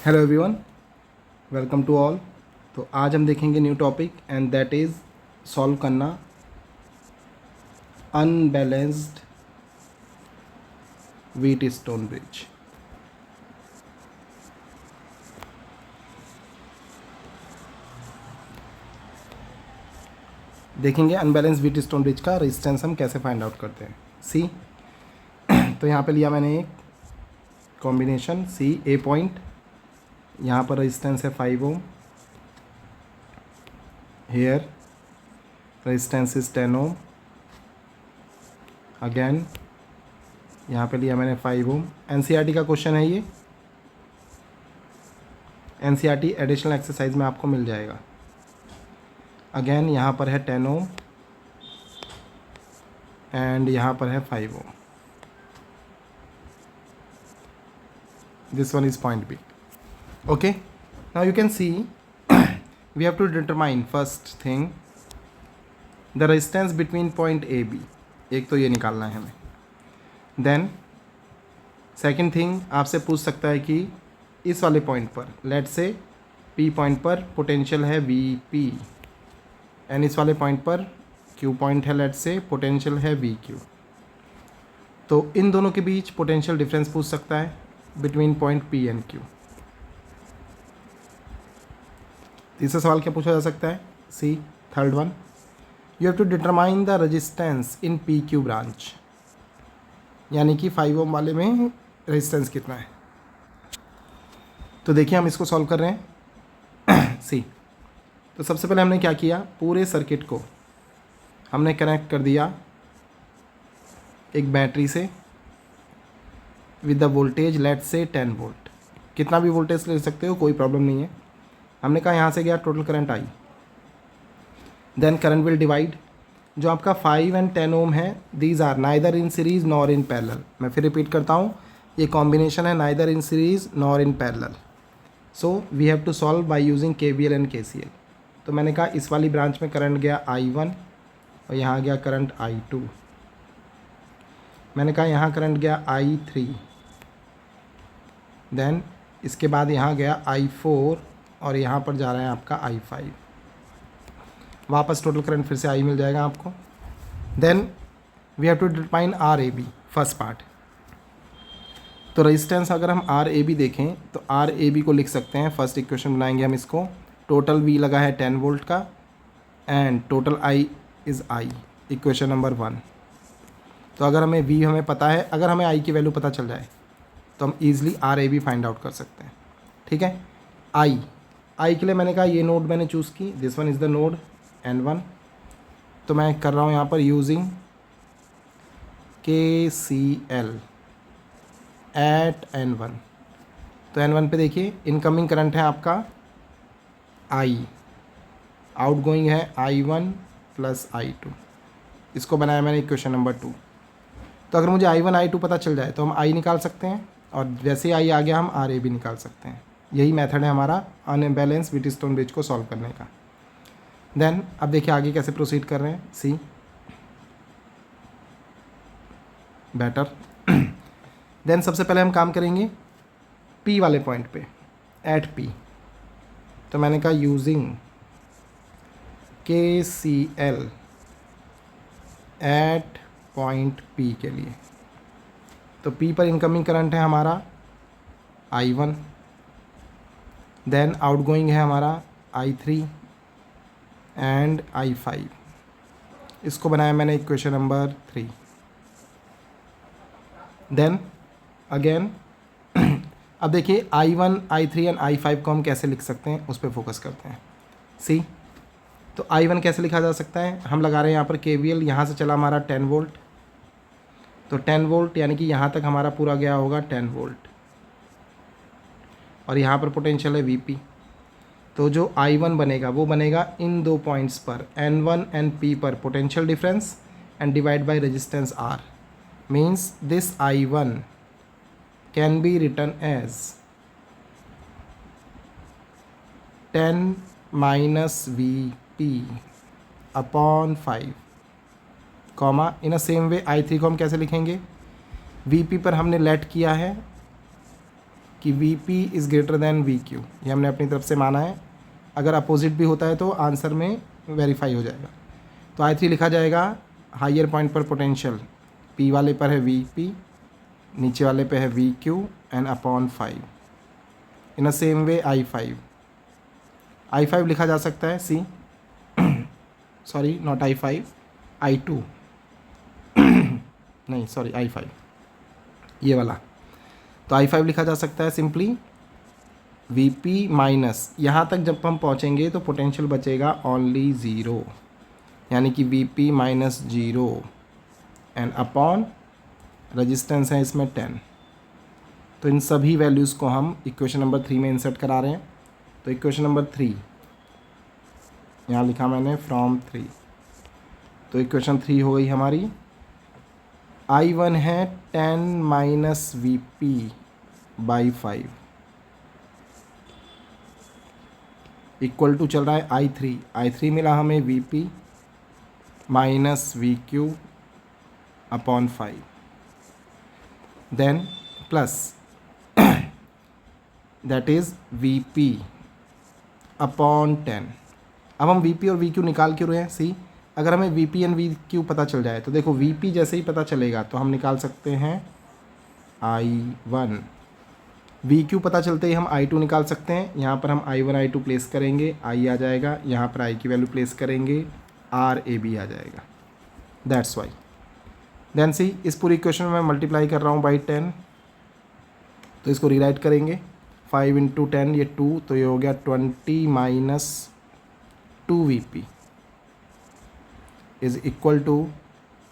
Hello everyone, welcome to all. तो आज हम देखेंगे new topic and that is solve करना अनबैलेंस्ड व्हीट स्टोन ब्रिज। देखेंगे अनबैलेंस व्हीट स्टोन ब्रिज का रेजिस्टेंस हम कैसे फाइंड आउट करते हैं। सी तो यहाँ पे लिया मैंने एक कॉम्बिनेशन सी ए पॉइंट, यहाँ पर रेजिस्टेंस है 5 ohm, here resistance is 10 ohm, again यहाँ पे लिया मैंने 5 ओम। एनसीईआरटी का क्वेश्चन है ये, एनसीईआरटी एडिशनल एक्सरसाइज में आपको मिल जाएगा। अगेन यहाँ पर है 10 ओम एंड यहाँ पर है 5 ohm. This one is point B. Okay, now you can see we have to determine first thing the resistance between point A B. एक तो ये निकालना है हमें। देन सेकेंड थिंग आपसे पूछ सकता है कि इस वाले पॉइंट पर, लेट से पी पॉइंट पर पोटेंशियल है वी पी एंड इस वाले पॉइंट पर क्यू पॉइंट है, लेट से पोटेंशियल है वी क्यू। तो इन दोनों के बीच पोटेंशियल डिफरेंस पूछ सकता है between point P and Q. तीसरा सवाल क्या पूछा जा सकता है? See third one, you have to determine the resistance in P Q branch, यानी कि 5 ओम वाले में रेजिस्टेंस कितना है। तो देखिए हम इसको सॉल्व कर रहे हैं। सी तो सबसे पहले हमने क्या किया, पूरे सर्किट को हमने कनेक्ट कर दिया एक बैटरी से विद द वोल्टेज लेट से 10 वोल्ट। कितना भी वोल्टेज ले सकते हो, कोई प्रॉब्लम नहीं है। हमने कहा यहाँ से गया total current I, then current will divide. जो आपका 5 एंड 10 ओम है, these are neither in series nor in parallel. मैं फिर रिपीट करता हूँ, ये कॉम्बिनेशन है neither in series nor in parallel. So we have to solve by using KVL and KCL। तो मैंने कहा इस वाली ब्रांच में करंट गया I1 और यहाँ गया करंट I2। मैंने कहा यहाँ करंट गया I3, देन इसके बाद यहाँ गया I4 और यहाँ पर जा रहा है आपका I5। वापस टोटल करंट फिर से I मिल जाएगा आपको। Then we have to determine RAB, first part. तो रेजिस्टेंस अगर हम RAB देखें तो RAB को लिख सकते हैं, फर्स्ट इक्वेशन बनाएंगे हम इसको। टोटल V लगा है 10 वोल्ट का and total I is I, equation number 1। तो अगर हमें V हमें पता है, अगर हमें I की वैल्यू पता चल जाए तो हम ईज़िली RAB फाइंड आउट कर सकते हैं। ठीक है, I के लिए मैंने कहा ये नोड मैंने चूज़ की, this one is the node N1। तो मैं कर रहा हूँ यहाँ पर यूजिंग KCL एट N1। तो N1 पे देखिए इनकमिंग करंट है आपका I, आउटगोइंग है I1 प्लस I2। इसको बनाया मैंने इक्वेशन नंबर 2। तो अगर मुझे I1 I2 पता चल जाए तो हम I निकाल सकते हैं और जैसे ही I आ गया हम RAB निकाल सकते हैं। यही मेथड है हमारा अनबैलेंस व्हीट स्टोन ब्रिज को सॉल्व करने का। देन अब देखिए आगे कैसे प्रोसीड कर रहे हैं। सी बेटर। देन सबसे पहले हम काम करेंगे P वाले पॉइंट पे, एट P। तो मैंने कहा using KCL at point P के लिए। तो P पर इनकमिंग करंट है हमारा I1, देन आउटगोइंग है हमारा I3 एंड I5। इसको बनाया मैंने इक्वेशन नंबर 3। देन अगेन अब देखिए I1, I3 एंड I5 को हम कैसे लिख सकते हैं उस पर फोकस करते हैं। सी तो I1 कैसे लिखा जा सकता है, हम लगा रहे हैं यहाँ पर KVL। यहाँ से चला हमारा 10 वोल्ट, तो 10 वोल्ट यानी कि यहाँ तक हमारा पूरा गया होगा 10 वोल्ट और यहाँ पर पोटेंशियल है VP। तो जो I1 बनेगा वो बनेगा इन दो पॉइंट्स पर N1 एंड P पर potential difference and divide by resistance R। Means this I1 can be written as 10 minus VP upon 5, comma in a same way I3 को हम कैसे लिखेंगे, VP पर हमने लेट किया है कि we P is greater than we Q, ये हमने अपनी तरफ से माना है। अगर अपोजिट भी होता है तो आंसर में वेरीफाई हो जाएगा। तो I3 लिखा जाएगा हाइयर पॉइंट पर पोटेंशियल P वाले पर है वी पी, नीचे वाले पे है we Q and upon 5। In a same way I5 लिखा जा सकता है सी सॉरी नॉट I5, I2 नहीं सॉरी I5 ये वाला। तो I5 लिखा जा सकता है सिंपली वी पी माइनस, यहाँ तक जब हम पहुँचेंगे तो पोटेंशियल बचेगा ओनली ज़ीरो, यानी कि we P minus zero and upon resistance है इसमें 10। तो इन सभी वैल्यूज़ को हम इक्वेशन नंबर 3 में इंसर्ट करा रहे हैं। तो इक्वेशन नंबर 3 यहाँ लिखा मैंने फ्रॉम 3। तो इक्वेशन 3 हो गई हमारी, I1 है 10 minus V P by 5 equal to चल रहा है I3 मिला हमें V P minus V Q upon 5 then plus that is V P upon 10। अब हम वी पी और वी क्यू निकाल क्यों रहे हैं? सी, अगर हमें V P and V Q पता चल जाए तो देखो वी पी जैसे ही पता चलेगा तो हम निकाल सकते हैं I1, वी क्यू पता चलते ही हम I2 निकाल सकते हैं। यहाँ पर हम I1 I2 प्लेस करेंगे, I आ जाएगा, यहाँ पर I की वैल्यू प्लेस करेंगे, R A B आ जाएगा, दैट्स वाई। देन सी, इस पूरी इक्वेशन में मैं मल्टीप्लाई कर रहा हूँ बाई 10, तो इसको रीराइट करेंगे 5 इंटू 10 ये 2, तो ये हो गया 20 minus 2 V P is equal to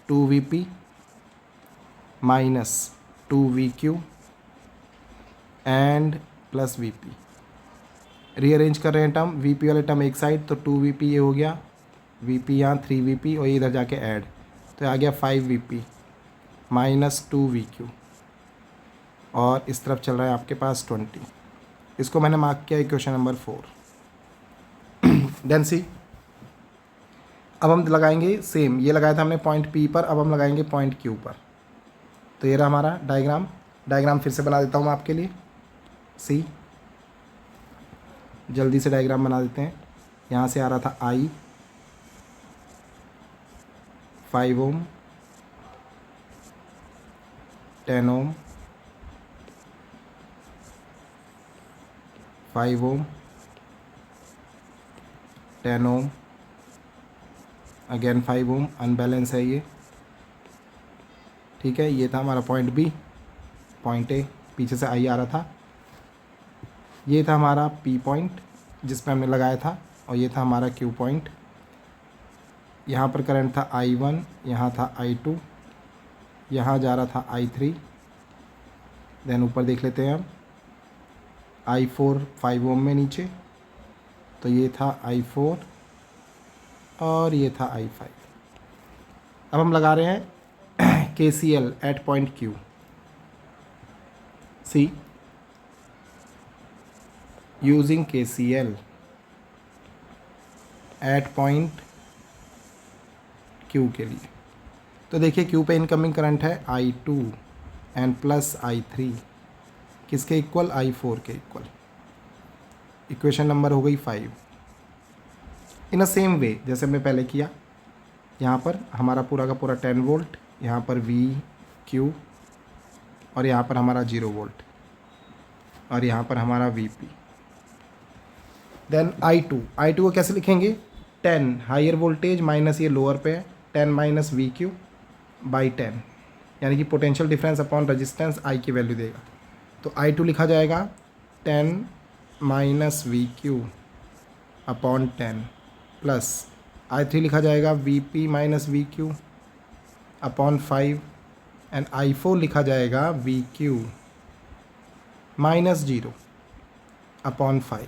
2 V P minus 2 V Q and plus V P. Rearrange कर रहे हैं टर्म, वी पी वाले टर्म एक साइड, तो 2 वी पी ये हो गया, वी पी यहाँ 3 वी पी और ये इधर जाके ऐड, तो आ गया 5 we P minus 2 V Q और इस तरफ चल रहा है आपके पास 20। इसको मैंने मार्क किया इक्वेशन नंबर 4। देन सी, अब हम लगाएंगे सेम, ये लगाया था हमने पॉइंट P पर, अब हम लगाएंगे पॉइंट Q पर। तो ये रहा हमारा डायग्राम फिर से बना देता हूँ मैं आपके लिए। सी, जल्दी से डायग्राम बना देते हैं। यहाँ से आ रहा था I 5 ohm 10 ohm 5 ohm 10 ohm again 5 ohm, unbalance है ये, ठीक है। ये था हमारा पॉइंट बी, पॉइंट ए पीछे से आई आ रहा था, ये था हमारा पी पॉइंट जिस पे हमने लगाया था, और ये था हमारा क्यू पॉइंट। यहाँ पर करंट था I1, यहाँ था I2, यहाँ जा रहा था I3। देन ऊपर देख लेते हैं हम I4 5 ओम में नीचे, तो ये था I4 और ये था I5। अब हम लगा रहे हैं KCL at point Q। See, using KCL at point Q के लिए, तो देखिए Q पे इनकमिंग करंट है I2 एंड प्लस I3, किसके इक्वल? I4 के इक्वल। इक्वेशन नंबर हो गई 5। इन अ सेम वे जैसे हमने पहले किया, यहाँ पर हमारा पूरा का पूरा 10 वोल्ट, यहाँ पर V Q और यहाँ पर हमारा 0 वोल्ट और यहाँ पर हमारा VP। देन I2 को कैसे लिखेंगे? 10 हायर वोल्टेज माइनस ये लोअर पे है, 10 माइनस VQ बाई 10, यानी कि potential difference upon resistance I की वैल्यू देगा। तो I2 लिखा जाएगा 10 minus VQ upon 10 plus I3 लिखा जाएगा VP minus VQ upon 5 and I4 लिखा जाएगा VQ माइनस 0 अपॉन 5।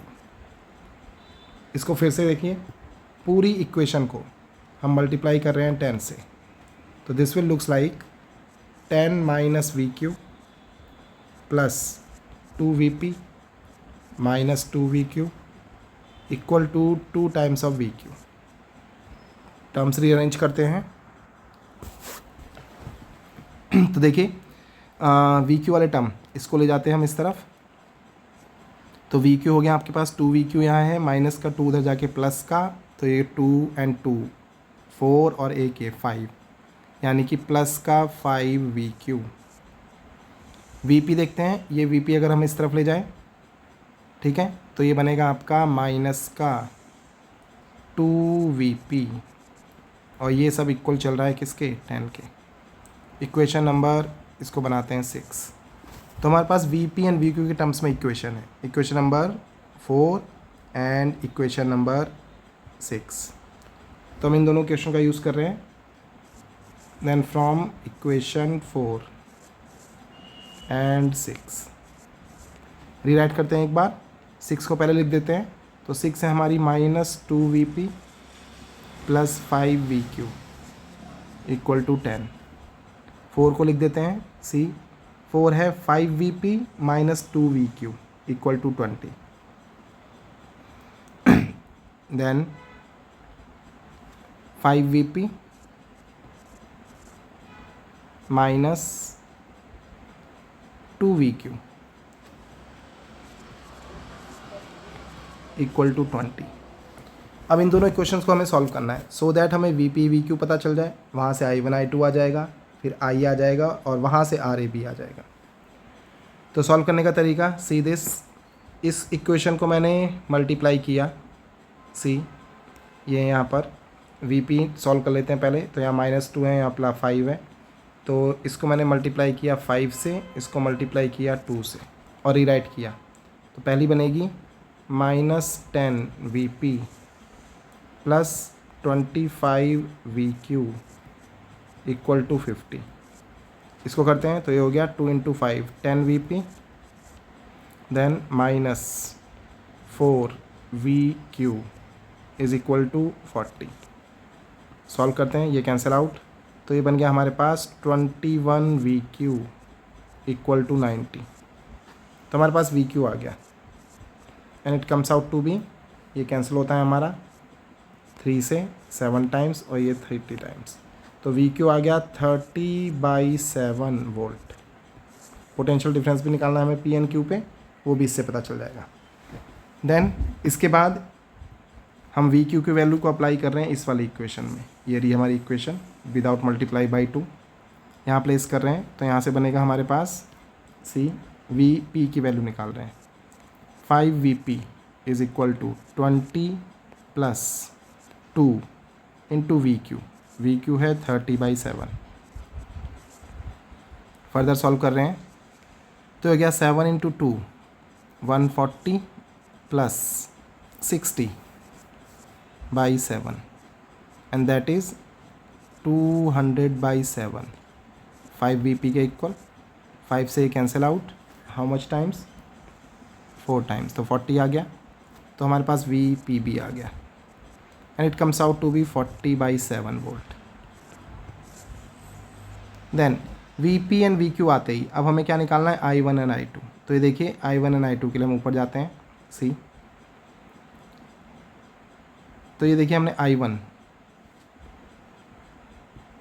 इसको फिर से देखिए, पूरी इक्वेशन को हम मल्टीप्लाई कर रहे हैं 10 से, तो this will looks like 10 minus VQ plus 2VP minus 2VQ equal to 2 times of VQ। Terms rearrange करते हैं तो देखिए VQ वाले टर्म इसको ले जाते हैं हम इस तरफ, तो वी क्यू हो गया आपके पास, 2 VQ यहाँ है, माइनस का 2 उधर जाके प्लस का, तो ये 2 and 2 4 और एक ये 5, यानी कि प्लस का 5 VQ। VP देखते हैं, ये VP अगर हम इस तरफ ले जाएं, ठीक है, तो ये बनेगा आपका माइनस का 2VP, और ये सब इक्वल चल रहा है किसके, 10 के। इक्वेशन नंबर इसको बनाते हैं 6। तो हमारे पास VP एंड VQ के टर्म्स में इक्वेशन है, equation number 4 and equation number 6। तो हम इन दोनों इक्वेशन का यूज़ कर रहे हैं। Then from equation 4 and 6 rewrite करते हैं एक बार। 6 को पहले लिख देते हैं, तो 6 है हमारी minus 2VP plus 5VQ equal to 10। 4 को लिख देते हैं, C 4 है 5VP minus 2VQ equal to 20। Then 5VP minus 2VQ equal to 20। अब इन दोनों इक्वेशंस को हमें सॉल्व करना है, सो दैट हमें VP VQ पता चल जाए, वहाँ से I1 I2 आ जाएगा, फिर I आ जाएगा, और वहाँ से RAB आ जाएगा। तो सॉल्व करने का तरीका, सी दिस, इस इक्वेशन को मैंने मल्टीप्लाई किया, सी ये यहाँ पर VP सॉल्व कर लेते हैं पहले, तो यहाँ -2 है, यहाँ प्लस 5 है, तो इसको मैंने मल्टीप्लाई किया 5 से, इसको मल्टीप्लाई किया 2 से और रीराइट किया। तो पहली बनेगी -10VP plus 25VQ equal to 50। इसको करते हैं, तो ये हो गया 2 × 5 10VP, then minus 4VQ is equal to 40। Solve करते हैं, ये कैंसिल आउट, तो ये बन गया हमारे पास 21VQ इक्वल टू 90। तो हमारे पास VQ आ गया, and it comes out to be, ये कैंसिल होता है हमारा 3 से 7 टाइम्स और ये 30 टाइम्स, तो VQ आ गया 30/7 वोल्ट। पोटेंशियल डिफरेंस भी निकालना है हमें P and Q पे, वो भी इससे पता चल जाएगा। देन इसके बाद हम VQ की वैल्यू को अप्लाई कर रहे हैं इस वाली इक्वेशन में, ये रही हमारी इक्वेशन विदाउट मल्टीप्लाई बाई 2, यहाँ प्लेस कर रहे हैं, तो यहाँ से बनेगा हमारे पास C VP की वैल्यू निकाल रहे हैं, 5VP is equal to 20 plus 2 into VQ है 30/7। फर्दर सॉल्व कर रहे हैं, तो हो गया 7 × 2 140 plus 60/7 and that is 200/7। 5VP के इक्वल, 5 से cancel out, how much times, 4 times, तो 40 आ गया, तो हमारे पास VPB आ गया, and it comes out to be 40/7 volt. Then VP and VQ आते ही अब हमें क्या निकालना है, I1 एंड I2। तो ये देखिए I1 एंड I2 के लिए हम ऊपर जाते हैं, सी, तो ये देखिए हमने I1,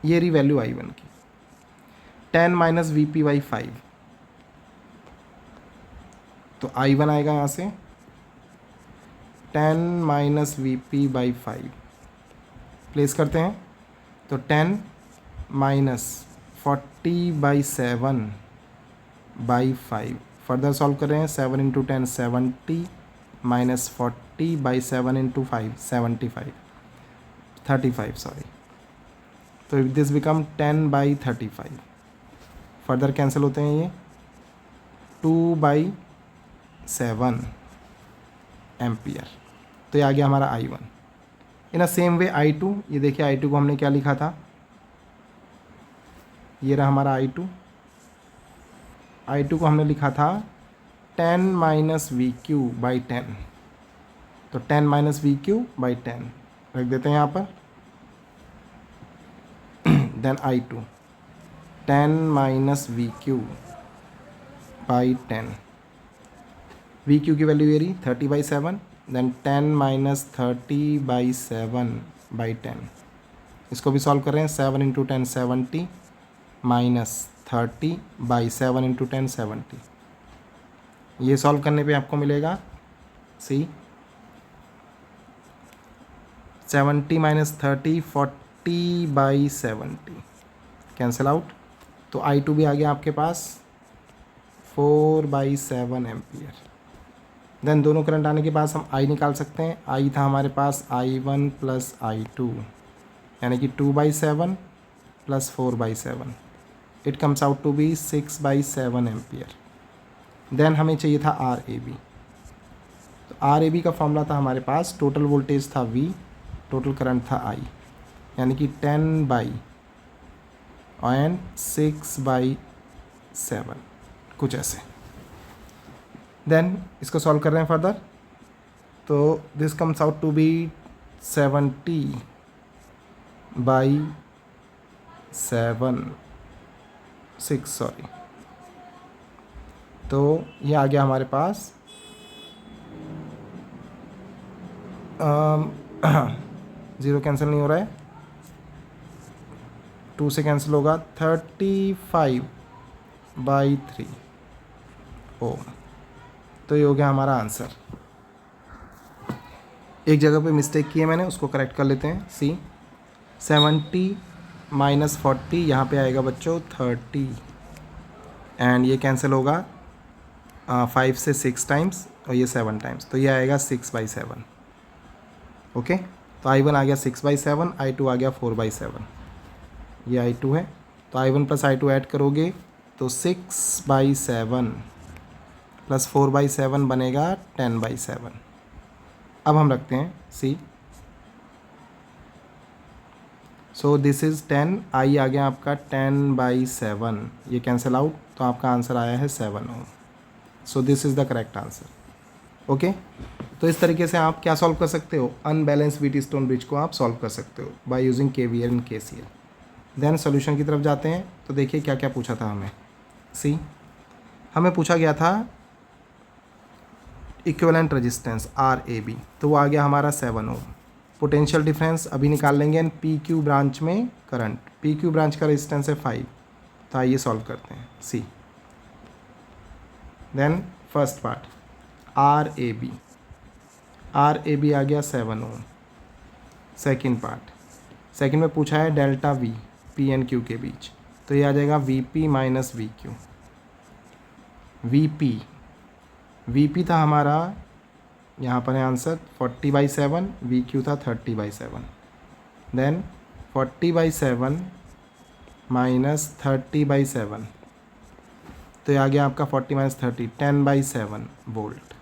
ये रही वैल्यू I1 की, 10 - VP/5, तो I1 आएगा यहाँ से 10 - VP/5 प्लेस करते हैं, तो 10 - 40/7/5। फर्दर सॉल्व कर रहे हैं, 7 × 10 70 माइनस 40/7 × 5 75 35 सॉरी, तो दिस बिकम 10/35। फर्दर कैंसिल होते हैं ये, 2/7 एम्पियर, तो ये आ गया हमारा I1। In a same way I2, ये देखिए I2 को हमने क्या लिखा था, ये रहा हमारा I2 को हमने लिखा था 10 - VQ/10, तो 10 - VQ/10 रख देते हैं यहाँ पर। देन I2 10 - VQ/10, VQ की वैल्यू ये रही 30/7, देन 10 - 30/7/10, इसको भी सॉल्व कर रहे हैं, 7 × 10 70 माइनस 30/7 × 10 70, ये सॉल्व करने पे आपको मिलेगा सी 70 माइनस 30 40/70 कैंसिल आउट। तो I2 भी आ गया आपके पास 4/7 एम्पियर। देन दोनों करंट आने के बाद हम I निकाल सकते हैं। I था हमारे पास I1 प्लस I2 यानी कि 2/7 plus 4/7 it comes out to be 6/7 ampere. Then हमें चाहिए था RAB। तो RAB का फॉर्मूला था हमारे पास, टोटल वोल्टेज था V, टोटल करंट था I यानी कि 10/6/7 कुछ ऐसे। देन इसको सॉल्व कर रहे हैं फर्दर, तो this comes out to be 70/6 तो ये आ गया हमारे पास 0 कैंसिल नहीं हो रहा है, 2 से कैंसिल होगा 35/3 ओम। तो ये हो गया हमारा आंसर। एक जगह पे मिस्टेक की है मैंने, उसको करेक्ट कर लेते हैं। सी 70 माइनस 40 यहाँ पे आएगा बच्चों 30 एंड ये कैंसिल होगा 5 से 6 टाइम्स और ये 7 टाइम्स, तो ये आएगा 6/7। ओके, तो I1 आ गया 6/7, I2 आ गया 4/7। ये I2 है, तो I1 प्लस I2 ऐड करोगे तो 6/7 प्लस 4/7 बनेगा 10/7। अब हम रखते हैं सी, सो दिस इज़ 10, I आ गया आपका 10/7, ये कैंसिल आउट, तो आपका आंसर आया है 7 ohm. So this is the correct answer. Okay, तो इस तरीके से आप क्या सॉल्व कर सकते हो, अनबैलेंस व्हीटस्टोन ब्रिज को आप सॉल्व कर सकते हो by using KVL and KCL। Then solution की तरफ जाते हैं, तो देखिए क्या क्या पूछा था हमें। सी हमें पूछा गया था इक्विवेलेंट रेजिस्टेंस RAB, तो वो आ गया हमारा 7 ओम। पोटेंशियल डिफरेंस अभी निकाल लेंगे एंड PQ ब्रांच में करंट, PQ ब्रांच का रेजिस्टेंस है 5, तो आइए सॉल्व करते हैं। सी देन फर्स्ट पार्ट RAB आ गया 7 ओम। सेकेंड पार्ट, सेकेंड में पूछा है delta V P and Q के बीच, तो ये आ जाएगा VP माइनस VQ। VP था हमारा, यहाँ पर है आंसर 40/7, VQ था 30/7। देन 40/7 माइनस 30/7, तो ये आ गया आपका 40 माइनस 30 10/7 वोल्ट।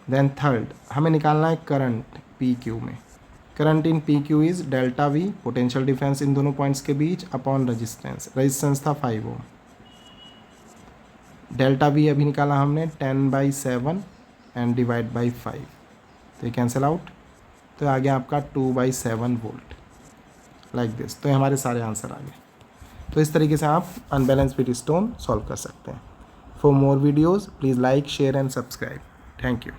देन थर्ड हमें निकालना है करंट PQ में। Current in PQ is delta V, potential difference in दोनों पॉइंट्स के बीच, अपॉन रेजिस्टेंस। रेजिस्टेंस था 5 ओम। डेल्टा V अभी निकाला हमने 10/7 एंड डिवाइड बाई 5, तो ये कैंसिल आउट, तो आ गया आपका 2/7 वोल्ट लाइक दिस। तो ये हमारे सारे आंसर आ गए। तो इस तरीके से आप अनबैलेंस व्हीटस्टोन सॉल्व कर सकते हैं। For more videos please like share and subscribe. Thank you.